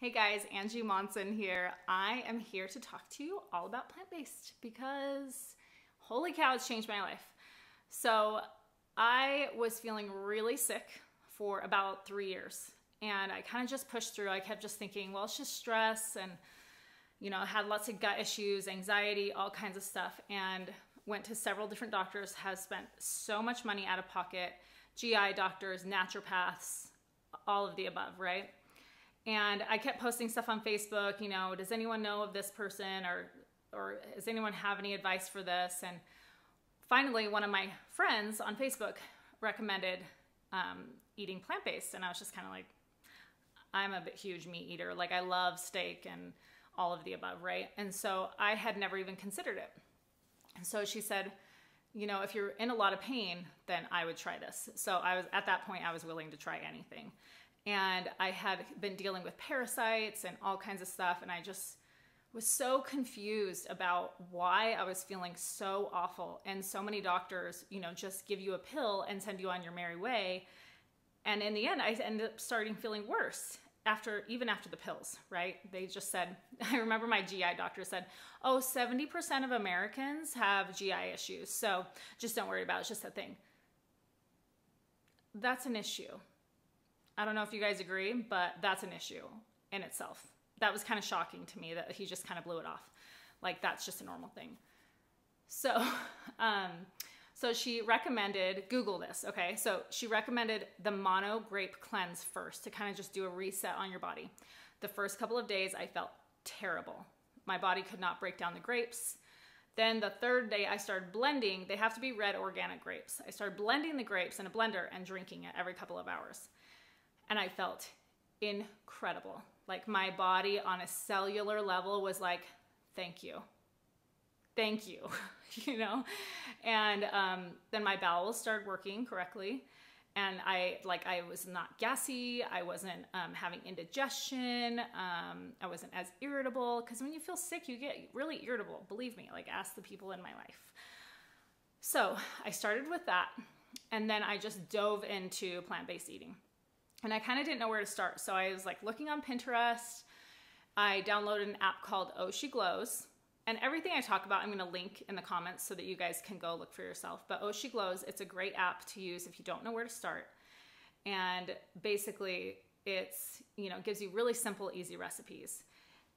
Hey guys, Angie Monson here. I am here to talk to you all about plant-based because holy cow, it's changed my life. So I was feeling really sick for about 3 years and I kind of just pushed through. I kept just thinking, well, it's just stress and, I had lots of gut issues, anxiety, all kinds of stuff, and went to several different doctors, has spent so much money out of pocket, GI doctors, naturopaths, all of the above, right? And I kept posting stuff on Facebook, does anyone know of this person or does anyone have any advice for this? And finally, one of my friends on Facebook recommended eating plant-based. And I was just kind of like, I'm a huge meat eater. Like I love steak and all of the above, right? And so I had never even considered it. And so she said, if you're in a lot of pain, then I would try this. So at that point, I was willing to try anything. And I had been dealing with parasites and all kinds of stuff. And I just was so confused about why I was feeling so awful. And so many doctors, just give you a pill and send you on your merry way. And in the end, I ended up starting feeling worse even after the pills, right? They just said, I remember my GI doctor said, oh, 70% of Americans have GI issues. So just don't worry about it. It's just a thing. That's an issue. I don't know if you guys agree, but that's an issue in itself. That was kind of shocking to me that he just kind of blew it off. Like that's just a normal thing. So, so she recommended, Google this, okay? So she recommended the mono grape cleanse first to kind of just do a reset on your body. The first couple of days I felt terrible. My body could not break down the grapes. Then the third day I started blending, they have to be red organic grapes. I started blending the grapes in a blender and drinking it every couple of hours. And I felt incredible. Like my body on a cellular level was like, thank you. Thank you, And then my bowels started working correctly. And I was not gassy. I wasn't having indigestion. I wasn't as irritable. Because when you feel sick, you get really irritable. Believe me, ask the people in my life. So I started with that. And then I just dove into plant-based eating. And I kind of didn't know where to start. So I was looking on Pinterest. I downloaded an app called Oh She Glows. And everything I talk about, I'm going to link in the comments so that you guys can go look for yourself. But Oh She Glows, it's a great app to use if you don't know where to start. And basically it's, gives you really simple, easy recipes.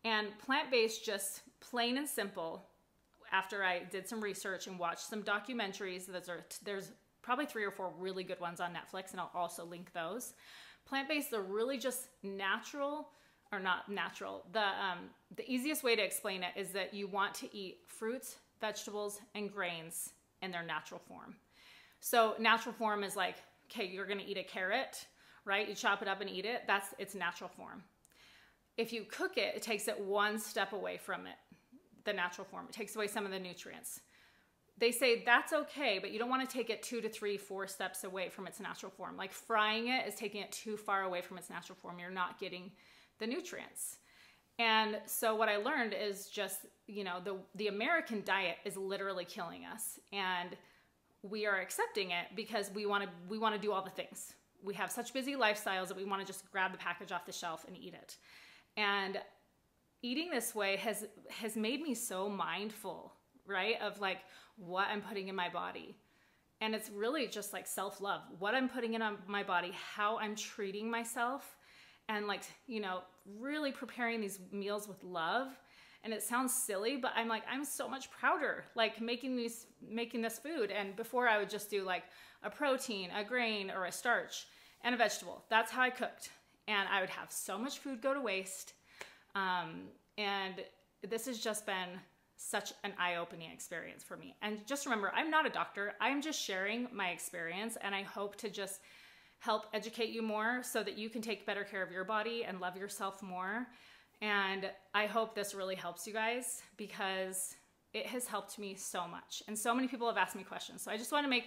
And plant-based, just plain and simple, after I did some research and watched some documentaries, there's probably 3 or 4 really good ones on Netflix, and I'll also link those. Plant-based are really just natural, or not natural. The easiest way to explain it is that you want to eat fruits, vegetables, and grains in their natural form. So natural form is like, okay, you're gonna eat a carrot, right? You chop it up and eat it. That's its natural form. If you cook it, it takes it one step away from it, the natural form. It takes away some of the nutrients. They say that's okay, but you don't want to take it 2 to 3, 4 steps away from its natural form. Like frying it is taking it too far away from its natural form. You're not getting the nutrients. And so what I learned is just, the American diet is literally killing us. And we are accepting it because we want to do all the things. We have such busy lifestyles that we want to just grab the package off the shelf and eat it. And eating this way has made me so mindful, right? Of what I'm putting in my body. And it's really just self-love, what I'm putting in my body, how I'm treating myself, and really preparing these meals with love. And it sounds silly, but I'm so much prouder, making this food. And before I would just do a protein, a grain, or a starch, and a vegetable. That's how I cooked. And I would have so much food go to waste. And this has just been such an eye-opening experience for me. And just remember, I'm not a doctor. I'm just sharing my experience, and I hope to just help educate you more so that you can take better care of your body and love yourself more. And I hope this really helps you guys because it has helped me so much. And so many people have asked me questions. So I just want to make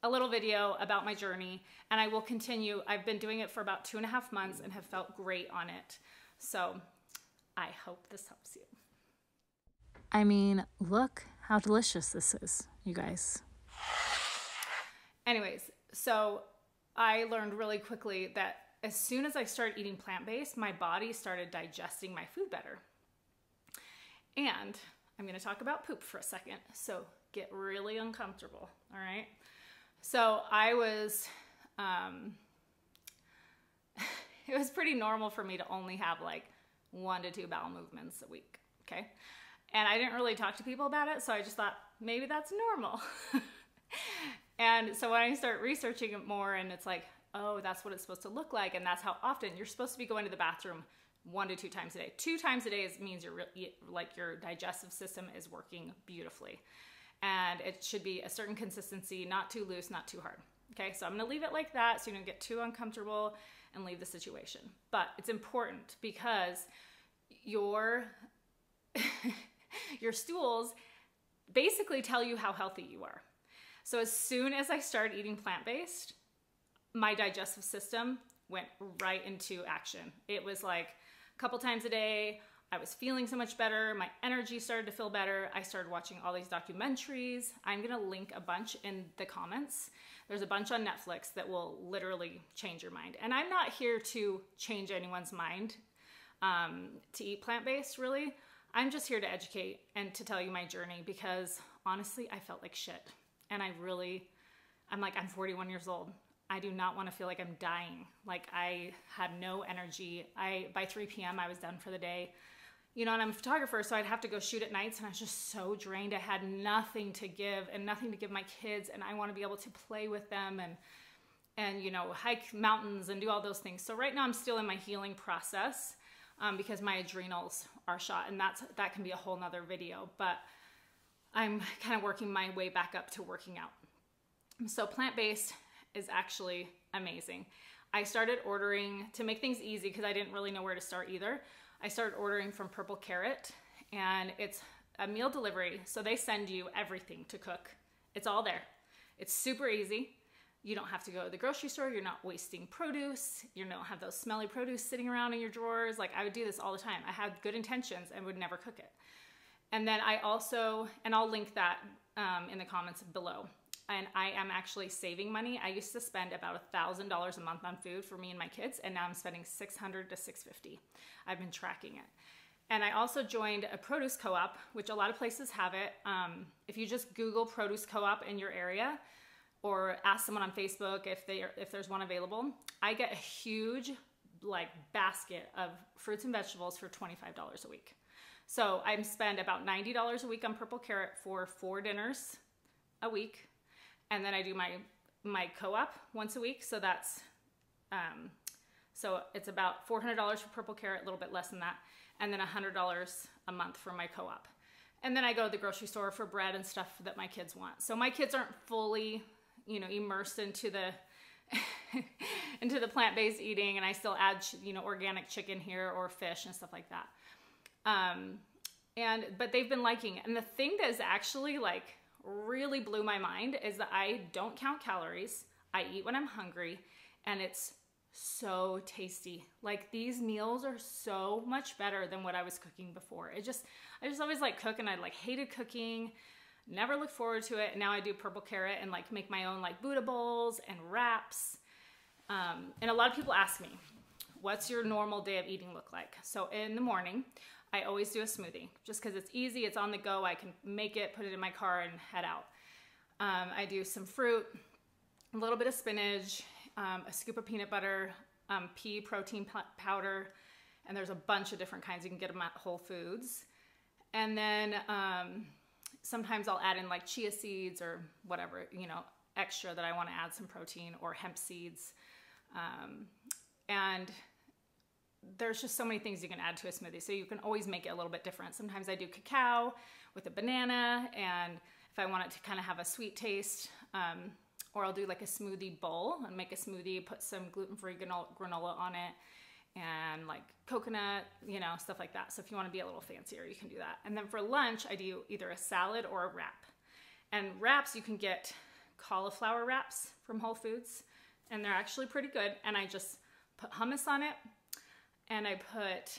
a little video about my journey, and I will continue. I've been doing it for about 2.5 months and have felt great on it. So I hope this helps you. I mean, look how delicious this is, you guys. Anyways, so I learned really quickly that as soon as I started eating plant-based, my body started digesting my food better. And I'm going to talk about poop for a second. So get really uncomfortable. All right. So I was, it was pretty normal for me to only have like 1 to 2 bowel movements a week. Okay. And I didn't really talk to people about it. So I just thought maybe that's normal. And so when I start researching it more, and it's like, oh, that's what it's supposed to look like. And that's how often you're supposed to be going to the bathroom 1 to 2 times a day. 2 times a day means your digestive system is working beautifully. And it should be a certain consistency, not too loose, not too hard. Okay, so I'm gonna leave it like that so you don't get too uncomfortable and leave the situation. But it's important because your stools basically tell you how healthy you are. So as soon as I started eating plant-based, my digestive system went right into action. It was like a couple times a day. I was feeling so much better. My energy started to feel better. I started watching all these documentaries. I'm gonna link a bunch in the comments. There's a bunch on Netflix that will literally change your mind. And I'm not here to change anyone's mind to eat plant-based, really. I'm just here to educate and to tell you my journey because honestly, I felt like shit. And I'm 41 years old. I do not want to feel like I'm dying. Like I had no energy. By 3 p.m. I was done for the day. You know, and I'm a photographer, so I'd have to go shoot at nights and I was just so drained. I had nothing to give and nothing to give my kids, and I want to be able to play with them and you know, hike mountains and do all those things. So right now I'm still in my healing process because my adrenals are shot, and that can be a whole nother video, but I'm kind of working my way back up to working out. So plant-based is actually amazing. I started ordering to make things easy because I didn't really know where to start either. I started ordering from Purple Carrot, and it's a meal delivery. So they send you everything to cook. It's all there. It's super easy. You don't have to go to the grocery store. You're not wasting produce. You don't have those smelly produce sitting around in your drawers. Like I would do this all the time. I had good intentions and would never cook it. And then I also, and I'll link that in the comments below. And I am actually saving money. I used to spend about $1,000 a month on food for me and my kids, and now I'm spending $600 to $650. I've been tracking it. And I also joined a produce co-op, which a lot of places have it. If you just Google produce co-op in your area, or ask someone on Facebook if there's one available, I get a huge like basket of fruits and vegetables for $25 a week. So I spend about $90 a week on Purple Carrot for 4 dinners a week. And then I do my co-op once a week. So that's, so it's about $400 for Purple Carrot, a little bit less than that. And then $100 a month for my co-op. And then I go to the grocery store for bread and stuff that my kids want. So my kids aren't fully, you know, immersed into the, into the plant-based eating. And I still add, you know, organic chicken here or fish and stuff like that. But they've been liking it. And the thing that is actually like, really blew my mind is that I don't count calories. I eat when I'm hungry, and it's so tasty. Like these meals are so much better than what I was cooking before. I just always like cook, and I like hated cooking, never looked forward to it. And now I do Purple Carrot and like make my own like Buddha bowls and wraps. And a lot of people ask me, what's your normal day of eating look like? So in the morning, I always do a smoothie just because it's easy. It's on the go. I can make it, put it in my car, and head out. I do some fruit, a little bit of spinach, a scoop of peanut butter, pea protein powder, and there's a bunch of different kinds. You can get them at Whole Foods. And then sometimes I'll add in like chia seeds or whatever, you know, extra that I want to add some protein, or hemp seeds. And there's just so many things you can add to a smoothie. So you can always make it a little bit different. Sometimes I do cacao with a banana, and if I want it to kind of have a sweet taste, or I'll do like a smoothie bowl and make a smoothie, put some gluten-free granola on it, and like coconut, you know, stuff like that. So if you want to be a little fancier, you can do that. And then for lunch, I do either a salad or a wrap. And wraps, you can get cauliflower wraps from Whole Foods, and they're actually pretty good. And I just put hummus on it, and I put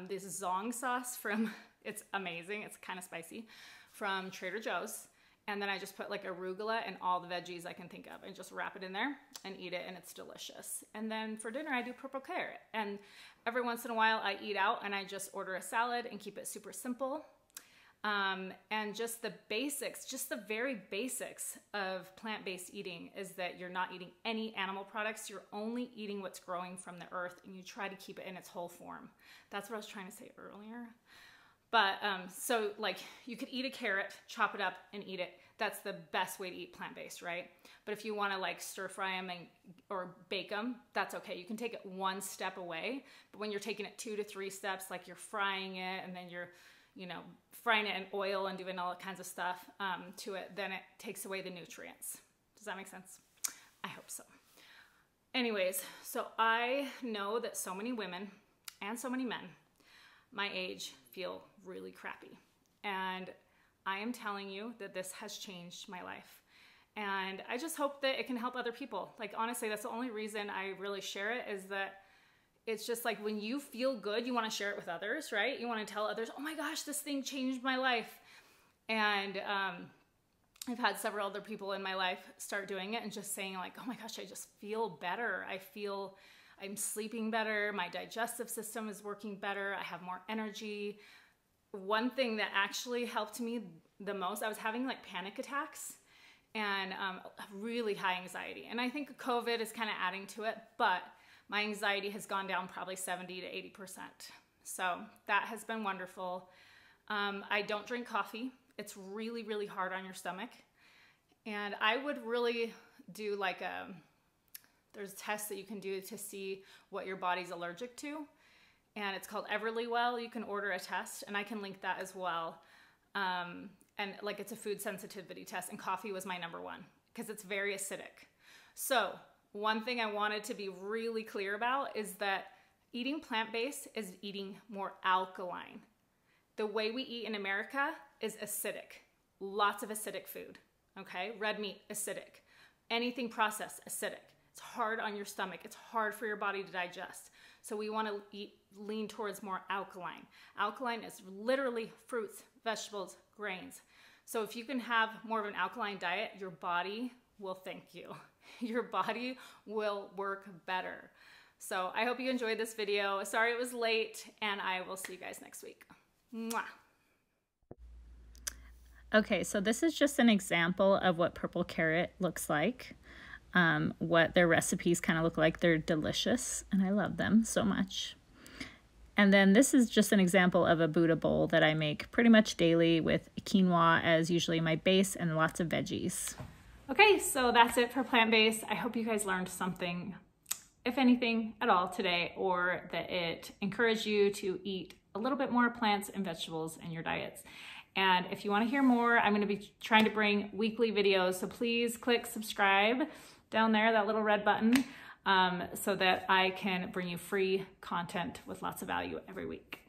this zong sauce from, it's amazing, it's kind of spicy, from Trader Joe's. And then I just put like arugula and all the veggies I can think of and just wrap it in there and eat it, and it's delicious. And then for dinner, I do purple carrot. And every once in a while I eat out and I just order a salad and keep it super simple. And just the basics, just the very basics of plant-based eating is that you're not eating any animal products. You're only eating what's growing from the earth, and you try to keep it in its whole form. That's what I was trying to say earlier. But so like you could eat a carrot, chop it up and eat it. That's the best way to eat plant-based, right? But if you want to like stir fry them or bake them, that's okay. You can take it one step away. But when you're taking it 2 to 3 steps, like you're frying it and then you're, you know, frying it in oil and doing all kinds of stuff to it, then it takes away the nutrients. Does that make sense? I hope so. Anyways, so I know that so many women and so many men my age feel really crappy. And I am telling you that this has changed my life. And I just hope that it can help other people. Like, honestly, that's the only reason I really share it, is that it's just like when you feel good, you want to share it with others, right? You want to tell others, oh my gosh, this thing changed my life. And I've had several other people in my life start doing it and just saying like, oh my gosh, I just feel better. I feel I'm sleeping better. My digestive system is working better. I have more energy. One thing that actually helped me the most, I was having like panic attacks and really high anxiety. And I think COVID is kind of adding to it, but my anxiety has gone down probably 70 to 80%. So that has been wonderful. I don't drink coffee. It's really, really hard on your stomach. And I would really do like there's tests that you can do to see what your body's allergic to. And it's called Everlywell. You can order a test, and I can link that as well. And like it's a food sensitivity test, and coffee was my number one because it's very acidic. So one thing I wanted to be really clear about is that eating plant-based is eating more alkaline. The way we eat in America is acidic. Lots of acidic food, okay? Red meat, acidic. Anything processed, acidic. It's hard on your stomach. It's hard for your body to digest. So we want to lean towards more alkaline. Alkaline is literally fruits, vegetables, grains. So if you can have more of an alkaline diet, your body will thank you. Your body will work better. So I hope you enjoyed this video. Sorry it was late, and I will see you guys next week. Mwah. Okay, so this is just an example of what purple carrot looks like, what their recipes kind of look like. They're delicious, and I love them so much. And then this is just an example of a Buddha bowl that I make pretty much daily with quinoa as usually my base and lots of veggies. Okay, so that's it for plant-based. I hope you guys learned something, if anything at all today, or that it encouraged you to eat a little bit more plants and vegetables in your diets. And if you want to hear more, I'm going to be trying to bring weekly videos. So please click subscribe down there, that little red button, so that I can bring you free content with lots of value every week.